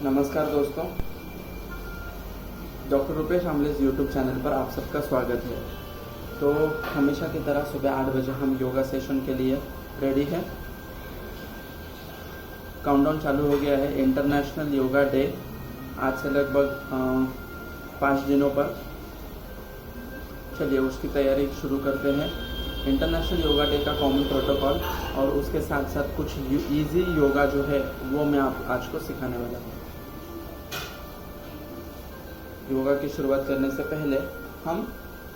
नमस्कार दोस्तों, doctor Rupesh आमलेस YouTube channel पर आप सबका स्वागत है। तो हमेशा की तरह सुबह 8 बजे हम योगा सेशन के लिए रेडी हैं। काउंटडाउन चालू हो गया है। इंटरनेशनल योगा डे आज से लगभग 5 दिनों पर। चलिए उसकी तैयारी शुरू करते हैं। इंटरनेशनल योगा डे का कॉमन प्रोटोकॉल और उसके साथ साथ कुछ इजी योगा जो है वो मैं आप आज को सिखाने वाला हूँ। योगा की शुरुआत करने से पहले हम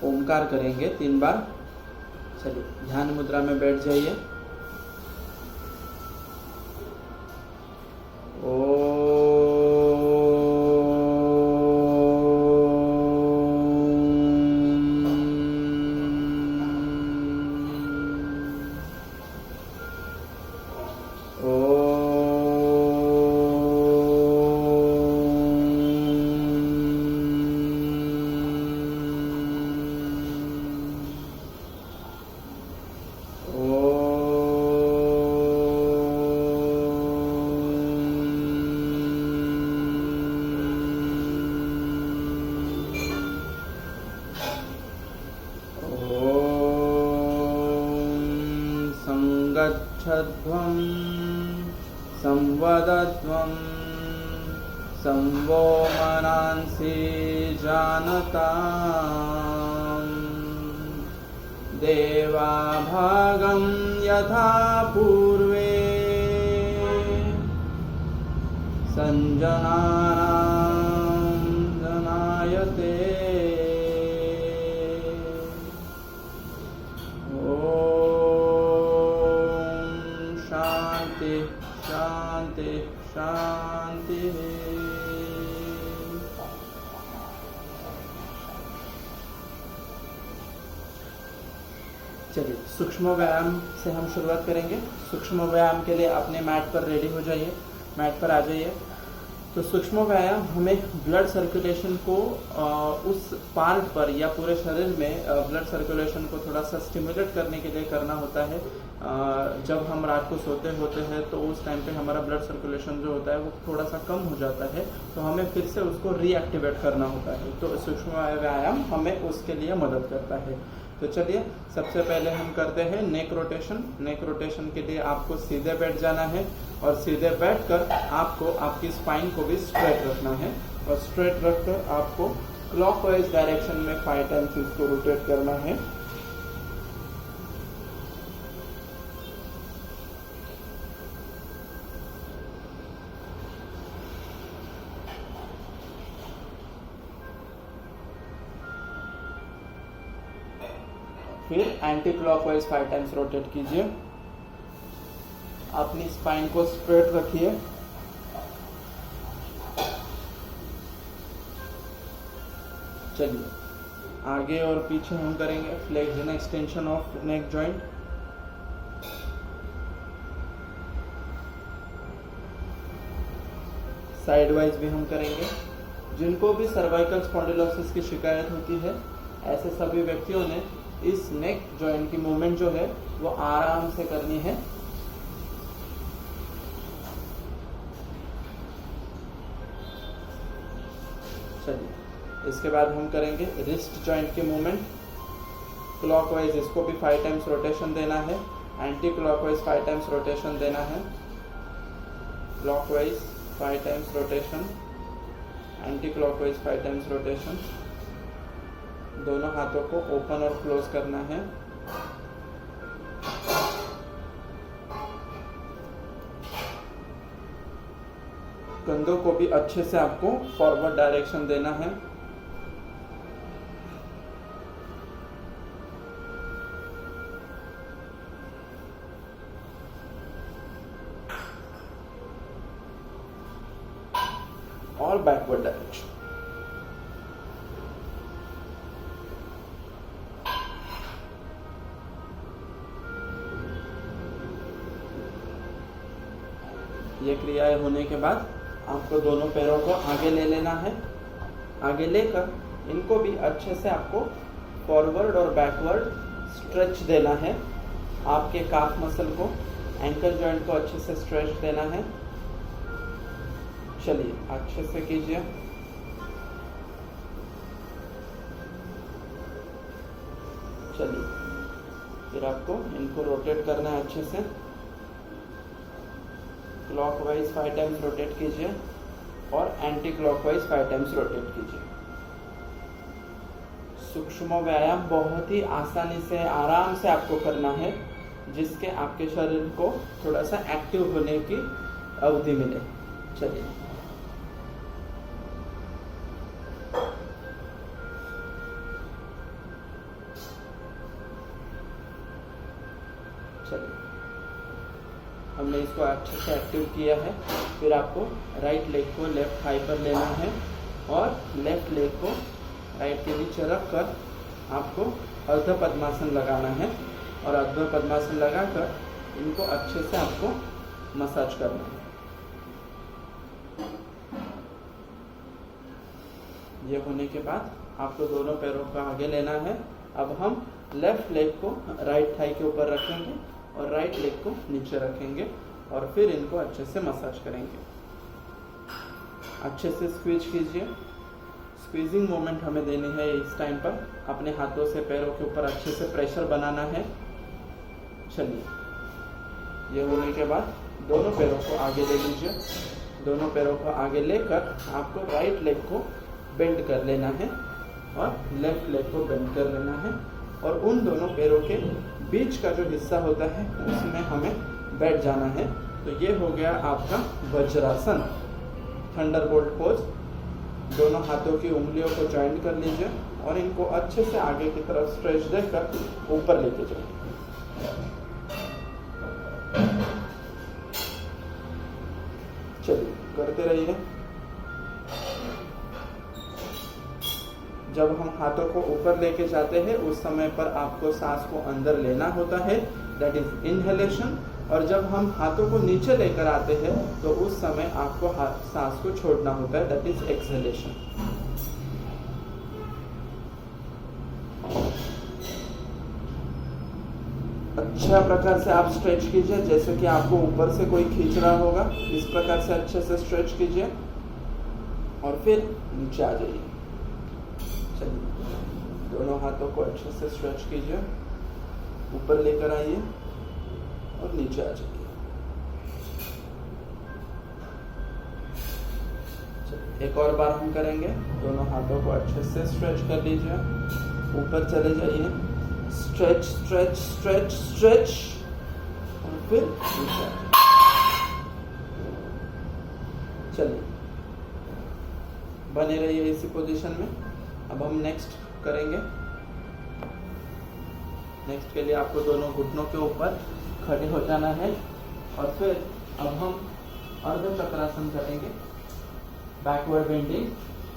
ओमकार करेंगे 3 बार। चलिए ध्यान मुद्रा में बैठ जाइए। संगच्छध्वं संवदध्वं संवो मनांसि जानताम् देवाभागं यथा पूर्वे संजनानां जनायते। शांति शांति। चलिए सूक्ष्म व्यायाम से हम शुरुआत करेंगे। सूक्ष्म व्यायाम के लिए अपने मैट पर रेडी हो जाइए, मैट पर आ जाइए। तो सूक्ष्म व्यायाम हमें ब्लड सर्कुलेशन को उस पार्ट पर या पूरे शरीर में ब्लड सर्कुलेशन को थोड़ा सा स्टिमुलेट करने के लिए करना होता है। जब हम रात को सोते होते हैं तो उस टाइम पे हमारा ब्लड सर्कुलेशन जो होता है वो थोड़ा सा कम हो जाता है, तो हमें फिर से उसको रीएक्टिवेट करना होता है। तो सूक्ष्म व्यायाम हमें उसके लिए मदद करता है। तो चलिए सबसे पहले हम करते हैं नेक रोटेशन। नेक रोटेशन के लिए आपको सीधे बैठ जाना है और सीधे बैठकर आपको आपकी स्पाइन को भी स्ट्रेट रखना है और स्ट्रेट रखकर आपको क्लॉकवाइज डायरेक्शन में 5 टाइम्स इसको रोटेट करना है। फिर एंटी क्लॉकवाइज 5 टाइम्स रोटेट कीजिए। अपनी स्पाइन को स्ट्रेट रखिए। चलिए आगे और पीछे हम करेंगे flexion extension of neck joint. Side wise भी हम करेंगे। जिनको भी सर्वाइकल स्पॉन्डिलोसिस की शिकायत होती है, ऐसे सभी व्यक्तियों ने इस नेक जॉइंट की मूवमेंट जो है वो आराम से करनी है। चलिए इसके बाद हम करेंगे रिस्ट जॉइंट की मूवमेंट। क्लॉकवाइज इसको भी 5 टाइम्स रोटेशन देना है, एंटी क्लॉकवाइज 5 टाइम्स रोटेशन देना है। Clockwise 5 times rotation, anti clockwise 5 times rotation. दोनों हाथों को ओपन और क्लोज करना है। कंधों को भी अच्छे से आपको फॉरवर्ड डायरेक्शन देना है। और बैकवर्ड डायरेक्शन। ये क्रियाएं होने के बाद आपको दोनों पैरों को आगे ले लेना है। आगे लेकर इनको भी अच्छे से आपको फॉरवर्ड और बैकवर्ड स्ट्रेच देना है। आपके काफ मसल को, एंकल जॉइंट को अच्छे से स्ट्रेच देना है। चलिए अच्छे से कीजिए। चलिए फिर आपको इनको रोटेट करना है अच्छे से। क्लॉकवाइज 5 टाइम्स रोटेट कीजिए और एंटी क्लॉकवाइज 5 टाइम्स रोटेट कीजिए। सूक्ष्म व्यायाम बहुत ही आसानी से आराम से आपको करना है, जिसके आपके शरीर को थोड़ा सा एक्टिव होने की अवधि मिले। चलिए हमने इसको अच्छे से एक्टिव किया है। फिर आपको राइट लेग को लेफ्ट थाई पर लेना है और लेफ्ट लेग को राइट के नीचे रख कर आपको अर्ध पद्मासन लगाना है और अर्ध पद्मासन लगाकर इनको अच्छे से आपको मसाज करना है। ये होने के बाद आपको दोनों पैरों को आगे लेना है। अब हम लेफ्ट लेग को राइट थाई के ऊपर रखेंगे और राइट लेग को नीचे रखेंगे और फिर इनको अच्छे से मसाज करेंगे। अच्छे से स्क्वीज कीजिए। स्क्वीजिंग मोमेंट हमें देनी है इस टाइम पर। अपने हाथों से पैरों के ऊपर अच्छे से प्रेशर बनाना है। चलिए ये होने के बाद दोनों पैरों को आगे ले लीजिए। दोनों पैरों को आगे लेकर आपको राइट लेग को बेंड कर लेना है और लेफ्ट लेग को बेंड कर लेना है और उन दोनों पैरों के बीच का जो हिस्सा होता है उसमें हमें बैठ जाना है। तो ये हो गया आपका वज्रासन, थंडरबोल्ट पोज। दोनों हाथों की उंगलियों को जॉइंट कर लीजिए और इनको अच्छे से आगे की तरफ स्ट्रेच देकर ऊपर लेके जाइए। चलिए करते रहिए। जब हम हाथों को ऊपर लेके जाते हैं उस समय पर आपको सांस को अंदर लेना होता है, दैट इज इनहेलेशन। और जब हम हाथों को नीचे लेकर आते हैं तो उस समय आपको सांस को छोड़ना होता है, दैट इज एक्सहेलेशन। अच्छा प्रकार से आप स्ट्रेच कीजिए, जैसे कि आपको ऊपर से कोई खींच रहा होगा। इस प्रकार से अच्छे से स्ट्रेच कीजिए और फिर नीचे आ जाइए। चलिए दोनों हाथों को अच्छे से स्ट्रेच कीजिए, ऊपर लेकर आइए और नीचे आ जाइए। एक और बार हम करेंगे। दोनों हाथों को अच्छे से स्ट्रेच कर लीजिए, ऊपर चले जाइए, स्ट्रेच स्ट्रेच स्ट्रेच स्ट्रेच और फिर नीचे आ जाइए। चलिए बने रहिए इसी पोजीशन में। अब हम नेक्स्ट करेंगे। नेक्स्ट के लिए आपको दोनों घुटनों के ऊपर खड़े हो जाना है और फिर अब हम अर्ध चक्रासन करेंगे, बैकवर्ड बेंडिंग।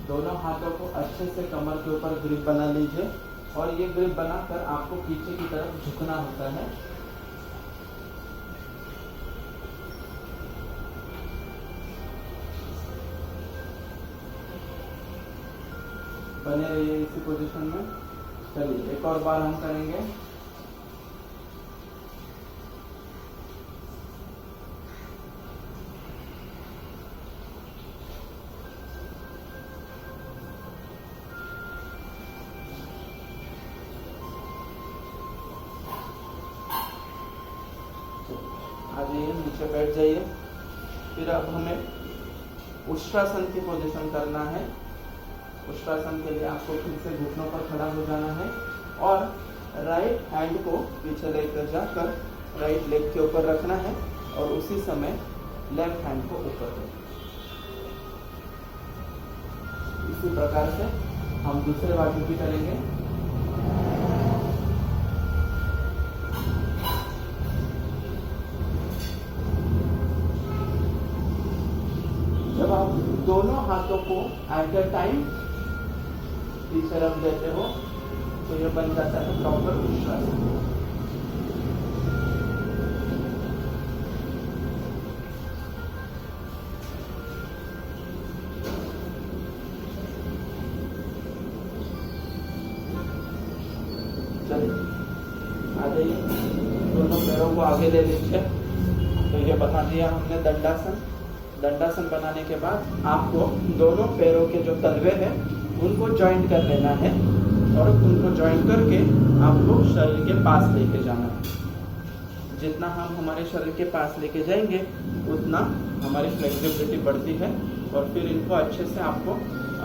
दोनों हाथों को अच्छे से कमर के ऊपर ग्रिप बना लीजिए और ये ग्रिप बनाकर आपको पीछे की तरफ झुकना होता है। बने रहिए इसी पोजीशन में। चलिए एक और बार हम करेंगे। आ जाइए, नीचे बैठ जाइए। फिर अब हमें उष्ट्रासन की पोजीशन करना है। उष्ट्रासन के लिए आपको फिर से घुटनों पर खड़ा हो जाना है और राइट हैंड को पीछे लेकर जाकर राइट लेग के ऊपर रखना है और उसी समय लेफ्ट हैंड को ऊपर रखना। इसी प्रकार से हम दूसरे बाजू भी करेंगे। जब आप दोनों हाथों को एट अ टाइम पीछे रख देते हो तो ये बन जाता है प्रॉपर उष्ट्रासन। चलिए आ जाइए, दोनों पैरों को आगे ले लीजिए। तो ये बता दिया हमने दंडासन। दंडासन बनाने के बाद आपको दोनों पैरों के जो तलवे हैं उनको ज्वाइंट कर लेना है और उनको ज्वाइंट करके आपको शरीर के पास लेके जाना है। जितना हम हमारे शरीर के पास लेके जाएंगे उतना हमारी फ्लेक्सिबिलिटी बढ़ती है और फिर इनको अच्छे से आपको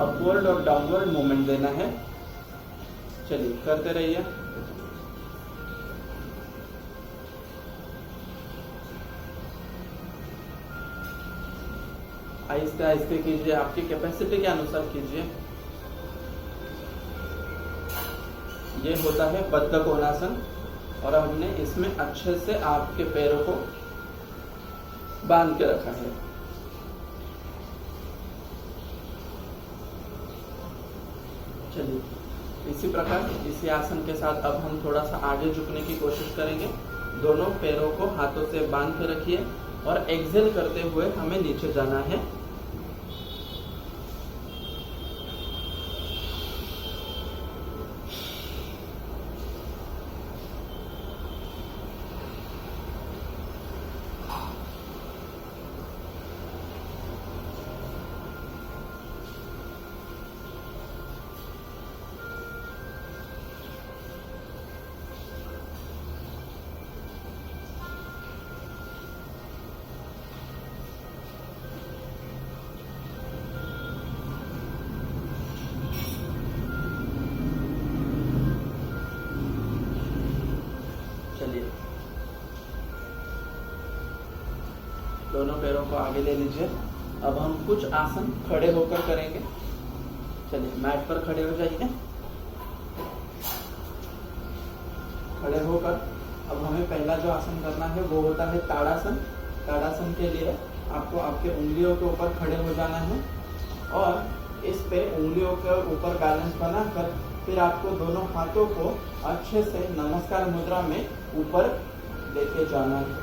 अपवर्ड और डाउनवर्ड मूवमेंट देना है। चलिए करते रहिए। आहिस्ते आहिस्ते कीजिए, आपकी कैपेसिटी के अनुसार कीजिए। ये होता है बद्ध कोणासन और हमने इसमें अच्छे से आपके पैरों को बांध के रखा है। चलिए इसी प्रकार इसी आसन के साथ अब हम थोड़ा सा आगे झुकने की कोशिश करेंगे। दोनों पैरों को हाथों से बांध के रखिए और एक्सेल करते हुए हमें नीचे जाना है। दोनों पैरों को आगे ले लीजिए। अब हम कुछ आसन खड़े होकर करेंगे। चलिए मैट पर खड़े हो जाइए। खड़े होकर अब हमें पहला जो आसन करना है वो होता है ताड़ासन। ताड़ासन के लिए आपको आपके उंगलियों के ऊपर खड़े हो जाना है और इस पे उंगलियों के ऊपर बैलेंस बनाकर फिर आपको दोनों हाथों को अच्छे से नमस्कार मुद्रा में ऊपर लेके जाना है।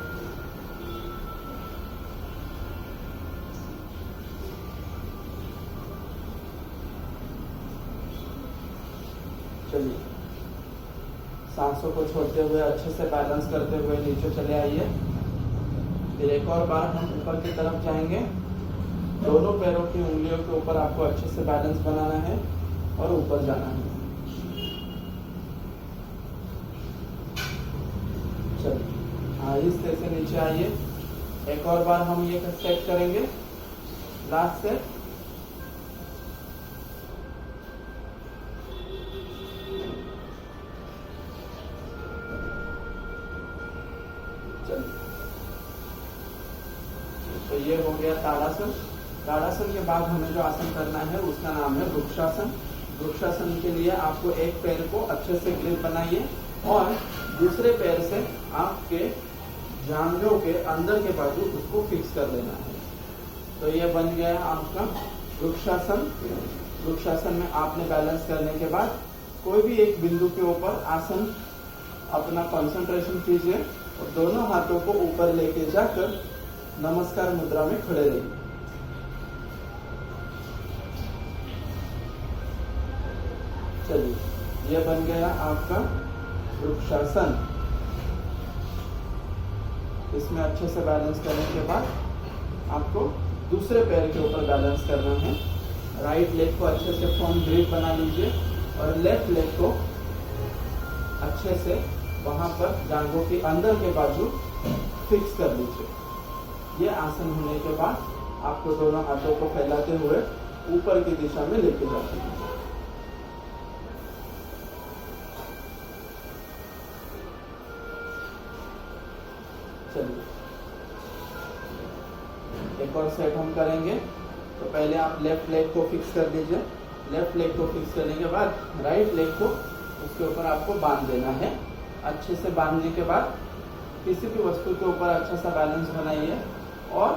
चलिए सांसों को छोड़ते हुए अच्छे से बैलेंस करते हुए नीचे चले आइए। फिर एक और बार हम ऊपर की तरफ जाएंगे। दोनों पैरों की उंगलियों के ऊपर आपको अच्छे से बैलेंस बनाना है और ऊपर जाना है। चलिए आहिस्ते से नीचे आइए। एक और बार हम ये स्टेप करेंगे। लास्ट से तो ये हो गया ताड़ासन। ताड़ासन के बाद हमें जो आसन करना है उसका नाम है वृक्षासन। वृक्षासन के लिए आपको एक पैर को अच्छे से ग्रिप बनाइए और दूसरे पैर से आपके जांघों के अंदर के बाजू उसको फिक्स कर लेना है। तो ये बन गया आपका वृक्षासन। वृक्षासन में आपने बैलेंस करने के बाद कोई भी एक बिंदु के ऊपर आसन अपना कंसंट्रेशन कीजिए और दोनों हाथों को ऊपर लेके जाकर नमस्कार मुद्रा में खड़े रहिए। चलिए ये बन गया आपका वृक्षासन। इसमें अच्छे से बैलेंस करने के बाद आपको दूसरे पैर के ऊपर बैलेंस करना है। राइट लेग को अच्छे से फर्म ग्रिप बना लीजिए और लेफ्ट लेग को अच्छे से वहां पर जांघों के अंदर के बाजू फिक्स कर लीजिए। ये आसन होने के बाद आपको दोनों हाथों को फैलाते हुए ऊपर की दिशा में लेके जाते हैं। चलिए एक और सेट हम करेंगे। तो पहले आप लेफ्ट लेग को फिक्स कर दीजिए। लेफ्ट लेग को फिक्स करने के बाद राइट लेग को उसके ऊपर आपको बांध देना है। अच्छे से बांधने के बाद किसी भी वस्तु के ऊपर अच्छा सा बैलेंस बनाइए और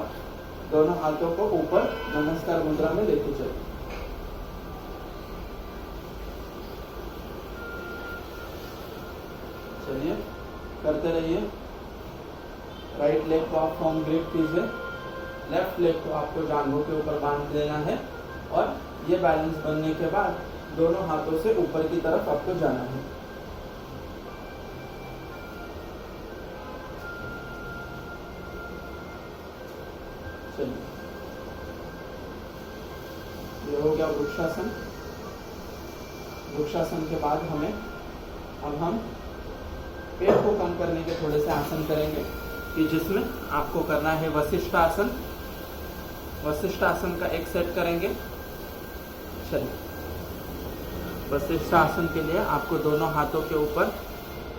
दोनों हाथों को ऊपर नमस्कार मुद्रा में लेके चलिए। चलिए करते रहिए। राइट लेग को आप फर्म ग्रिप कीजिए। लेफ्ट लेग को आपको जांघों के ऊपर बांध देना है और ये बैलेंस बनने के बाद दोनों हाथों से ऊपर की तरफ आपको जाना है। चलिए हो गया वृक्षासन। वृक्षासन के बाद अब हम पेट को कम करने के थोड़े से आसन करेंगे कि जिसमें आपको करना है वशिष्ठ आसन। वशिष्ठ आसन का एक सेट करेंगे। चलिए, वशिष्ठ आसन के लिए आपको दोनों हाथों के ऊपर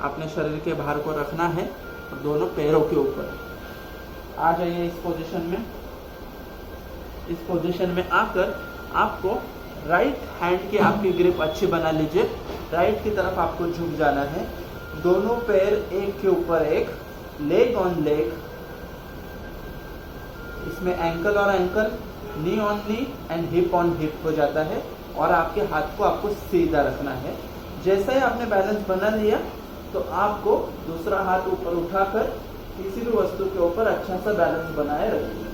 अपने शरीर के भार को रखना है और दोनों पैरों के ऊपर आ जाइए इस पोजीशन में। इस पोजीशन में आकर आपको राइट हैंड की आपकी ग्रिप अच्छी बना लीजिए। राइट की तरफ आपको झुक जाना है। दोनों पैर एक के ऊपर एक, लेग ऑन लेग। इसमें एंकल और ankle, knee on knee and hip on hip हो जाता है। और आपके हाथ को आपको सीधा रखना है। जैसे ही आपने बैलेंस बना लिया तो आपको दूसरा हाथ ऊपर उठाकर किसी भी वस्तु के ऊपर अच्छा सा बैलेंस बनाए रखिए।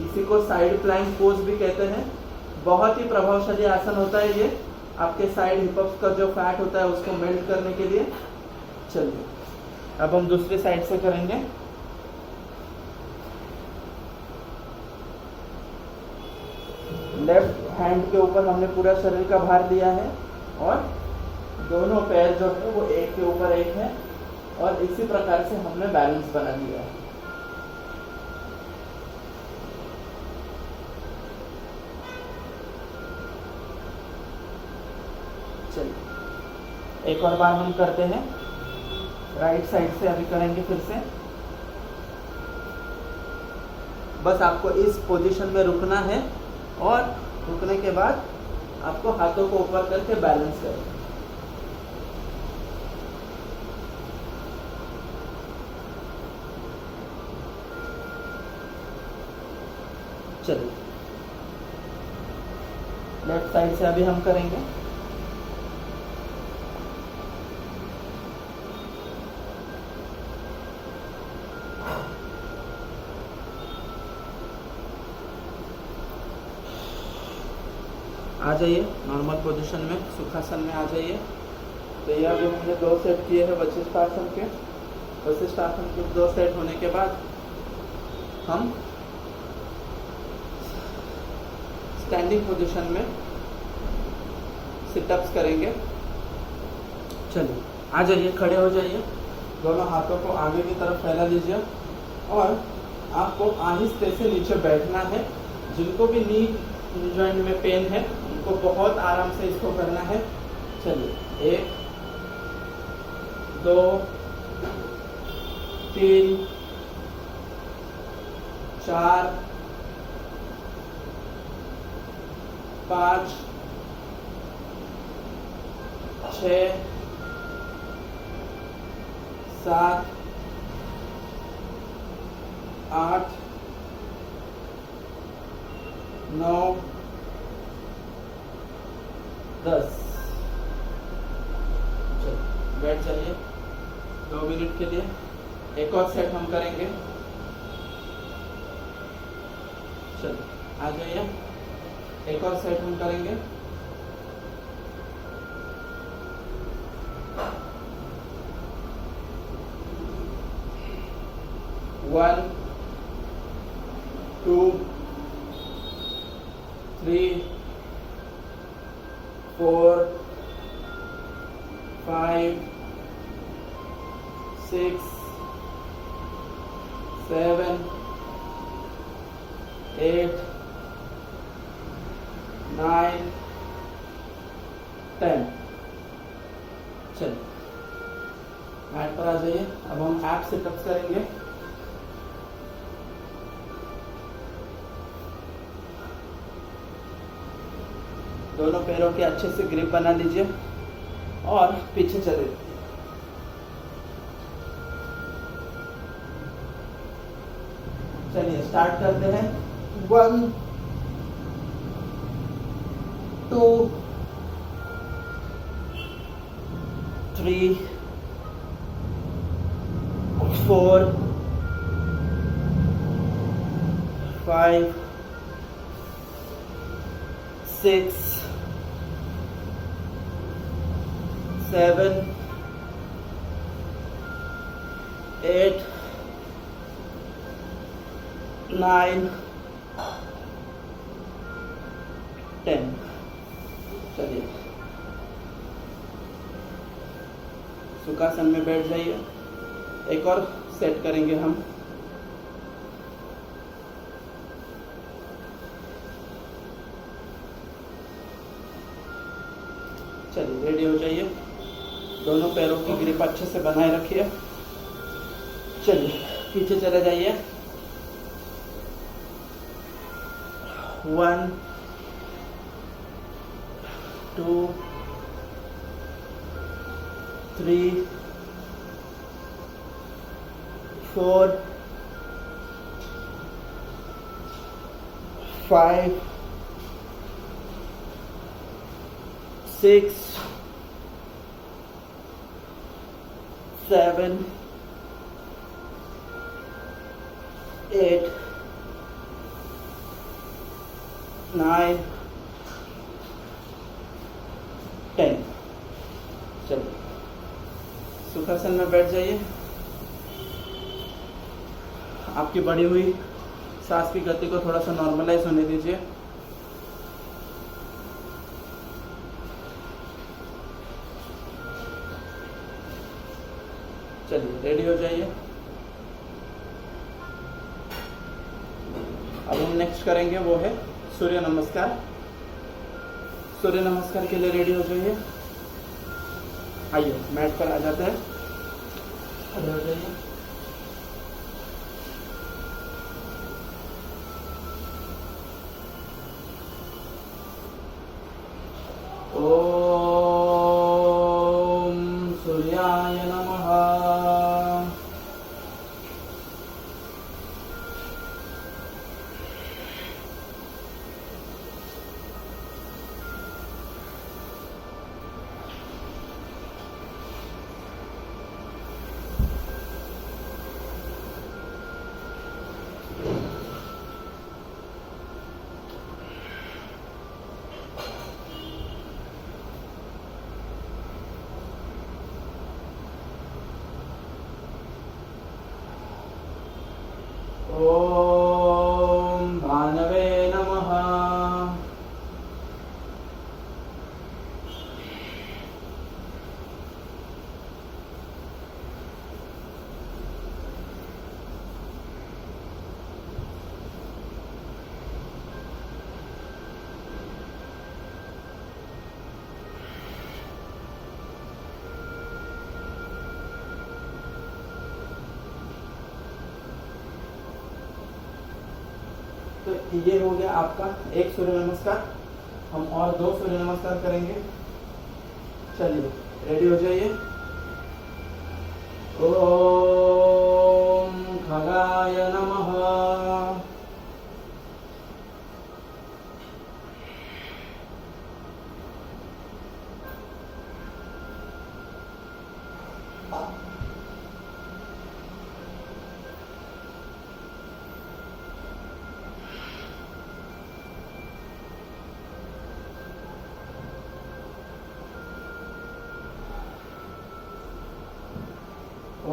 इसी को साइड प्लैंक पोज भी कहते हैं। बहुत ही प्रभावशाली आसन होता है ये, आपके साइड हिपअप्स का जो फैट होता है उसको मेल्ट करने के लिए। चलिए, अब हम दूसरी साइड से करेंगे। लेफ्ट हैंड के ऊपर हमने पूरा शरीर का भार लिया है और दोनों पैर जो है वो एक के ऊपर एक है और इसी प्रकार से हमने बैलेंस बना लिया है। चलिए, एक और बार हम करते हैं। राइट साइड से अभी करेंगे फिर से। बस आपको इस पोजीशन में रुकना है और रुकने के बाद आपको हाथों को ऊपर करके बैलेंस करें। चलिए, लेफ्ट साइड से अभी हम करेंगे। आ जाइए नॉर्मल पोजीशन में, सुखासन में आ जाइए। तो ये अभी हमने 2 सेट किए हैं वशिष्ठ आसन के। वशिष्ठ आसन के 2 सेट होने के बाद हम स्टैंडिंग पोजीशन में सिटअप्स करेंगे। चलिए, आ जाइए, खड़े हो जाइए। दोनों हाथों को आगे की तरफ फैला लीजिए और आपको आहिस्ते से नीचे बैठना है। जिनको भी नी जॉइंट में पेन है उनको बहुत आराम से इसको करना है। चलिए, 1 2 3 4 5 6 7 8 9 10। चलो, बैठ जाइए 2 मिनट के लिए। एक और सेट हम करेंगे। चलो, आ जाइए, एक और सेट हम करेंगे। One, 2, 3, 4, 5, 6, 7, 8, 9, 10। चलिए, मैट पर आ जाइए। अब हम एप सिटअप्स करेंगे। दोनों पैरों के अच्छे से ग्रिप बना लीजिए और पीछे चले। चलिए, स्टार्ट करते हैं। 1 2 3 4 5 6 7 8 9 10। चलिए सुखासन में बैठ जाइए। एक और सेट करेंगे हम। चलिए रेडी हो जाइए। दोनों पैरों की ग्रिप अच्छे से बनाए रखिए। चलिए पीछे चले जाइए। 1 2 3 4 5 6 7 8 9 10। चलिए सुखासन में बैठ जाइए। आपकी बढ़ी हुई सांस की गति को थोड़ा सा नॉर्मलाइज होने दीजिए। चलिए रेडी हो जाइए। अब हम नेक्स्ट करेंगे वो है सूर्य नमस्कार। सूर्य नमस्कार के लिए रेडी हो जाइए। आइए मैट पर आ जाते हैं। खड़े हो जाइए। ओम सूर्याय नमः। ओम भानवे नमः। तो ये हो गया आपका एक सूर्य नमस्कार। हम और 2 सूर्य नमस्कार करेंगे। चलिए रेडी हो जाइए। ओम खगाय नमः।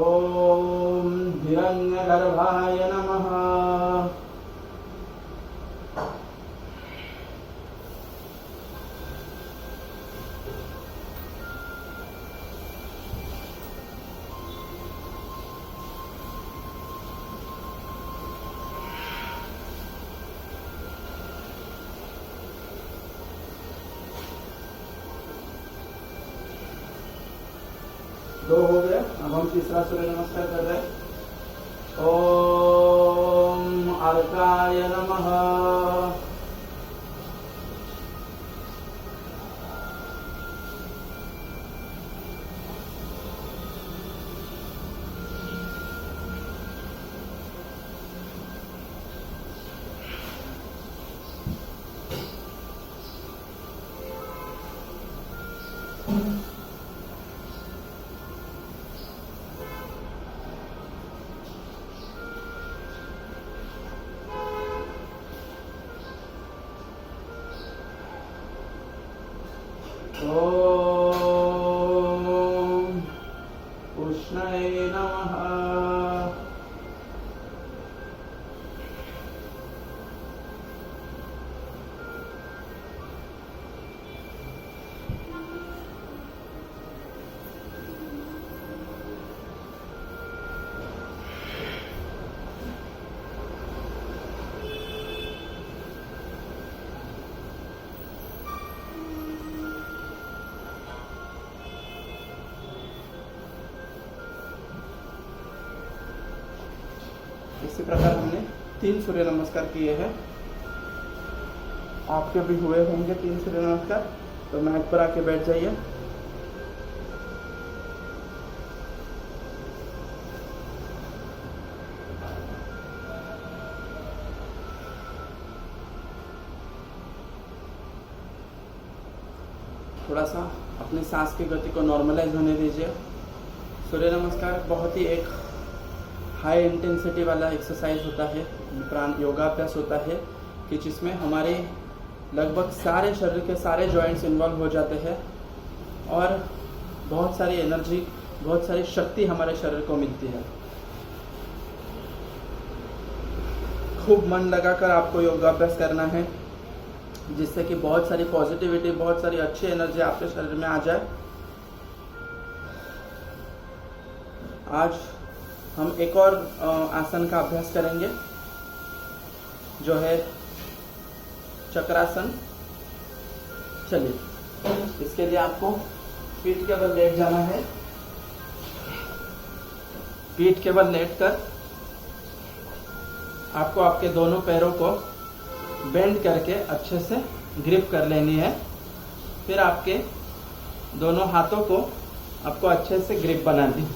ओम हिरण्यगर्भाय नमः। दो हो गए। अब हम तीसरा सूर्य नमस्कार कर रहे हैं। ओम अर्काय नमः। ओम उष्णाय नमः। प्रकार हमने 3 सूर्य नमस्कार किए हैं। आपके भी हुए होंगे 3 सूर्य नमस्कार। तो मैट पर आके बैठ जाइए। थोड़ा सा अपनी सांस की गति को नॉर्मलाइज होने दीजिए। सूर्य नमस्कार बहुत ही एक हाई इंटेंसिटी वाला एक्सरसाइज होता है, योगाभ्यास होता है कि जिसमें हमारे लगभग सारे शरीर के सारे जॉइंट्स इन्वॉल्व हो जाते हैं और बहुत सारी एनर्जी, बहुत सारी शक्ति हमारे शरीर को मिलती है। खूब मन लगाकर आपको योगाभ्यास करना है जिससे कि बहुत सारी पॉजिटिविटी, बहुत सारी अच्छी एनर्जी आपके शरीर में आ जाए। आज हम एक और आसन का अभ्यास करेंगे जो है चक्रासन। चलिए, इसके लिए आपको पीठ के बल लेट जाना है। पीठ के बल लेट कर आपको आपके दोनों पैरों को बेंड करके अच्छे से ग्रिप कर लेनी है। फिर आपके दोनों हाथों को आपको अच्छे से ग्रिप बनानी।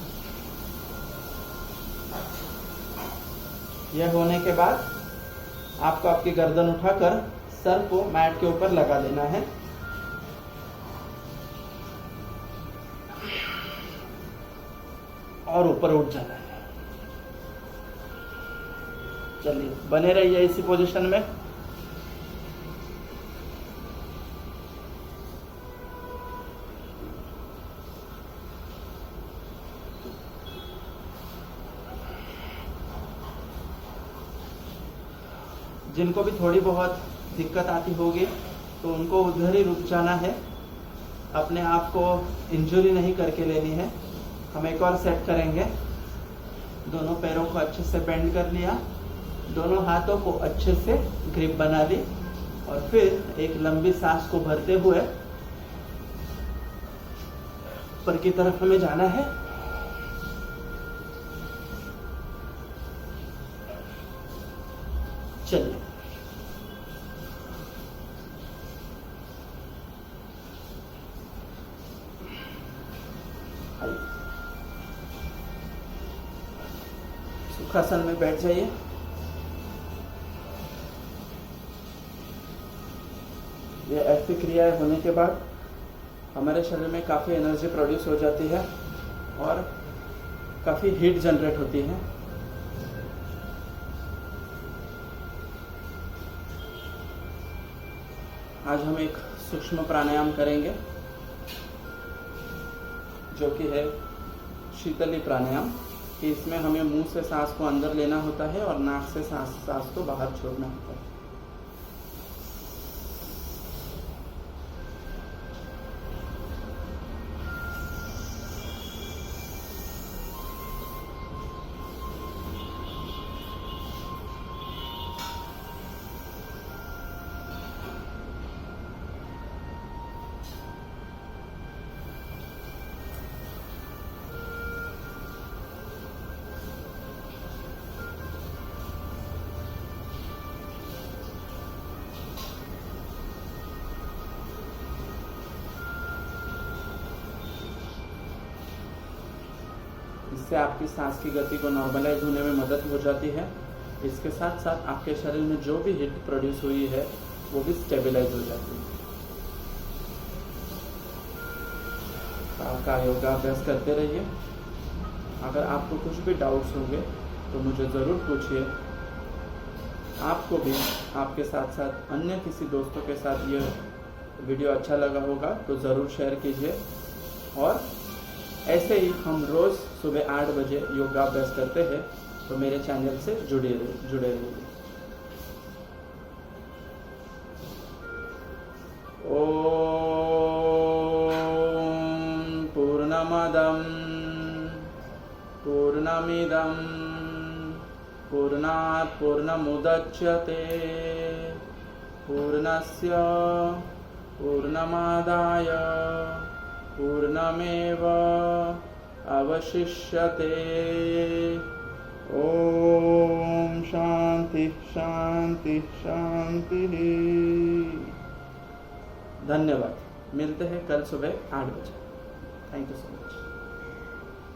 यह होने के बाद आपको आपकी गर्दन उठाकर सर को मैट के ऊपर लगा देना है। और ऊपर उठ जाना है। चलिए, बने रहिए इसी पोजीशन में। जिनको भी थोड़ी बहुत दिक्कत आती होगी तो उनको उधर ही रुक जाना है। अपने आप को इंजरी नहीं करके लेनी है। हम एक और सेट करेंगे। दोनों पैरों को अच्छे से बेंड कर लिया, दोनों हाथों को अच्छे से ग्रिप बना ली और फिर एक लंबी सांस को भरते हुए ऊपर की तरफ हमें जाना है। चलिए, सुखासन में बैठ जाइए। ये ऐसी क्रियाएं होने के बाद हमारे शरीर में काफ़ी एनर्जी प्रोड्यूस हो जाती है और काफ़ी हीट जनरेट होती है। आज हम एक सूक्ष्म प्राणायाम करेंगे जो कि है शीतली प्राणायाम, कि इसमें हमें मुंह से सांस को अंदर लेना होता है और नाक से सांस को बाहर छोड़ना होता है। इससे आपकी सांस की गति को नॉर्मलाइज होने में मदद हो जाती है। इसके साथ साथ आपके शरीर में जो भी हीट प्रोड्यूस हुई है वो भी स्टेबलाइज हो जाती है। आपका योगाभ्यास करते रहिए। अगर आपको कुछ भी डाउट्स होंगे तो मुझे ज़रूर पूछिए। आपको भी आपके साथ साथ अन्य किसी दोस्तों के साथ ये वीडियो अच्छा लगा होगा तो ज़रूर शेयर कीजिए। और ऐसे ही हम रोज़ सुबह 8 बजे योगाभ्यास करते हैं, तो मेरे चैनल से जुड़े रहिए। ओम पूर्णमदं पूर्णमिदं पूर्णात् पूर्णमुदच्यते पूर्णस्य पूर्णमादाय पूर्णमेव अवशिष्यते। ओम शांति शांति शांति। धन्यवाद। मिलते हैं कल सुबह 8 बजे। Thank you so much.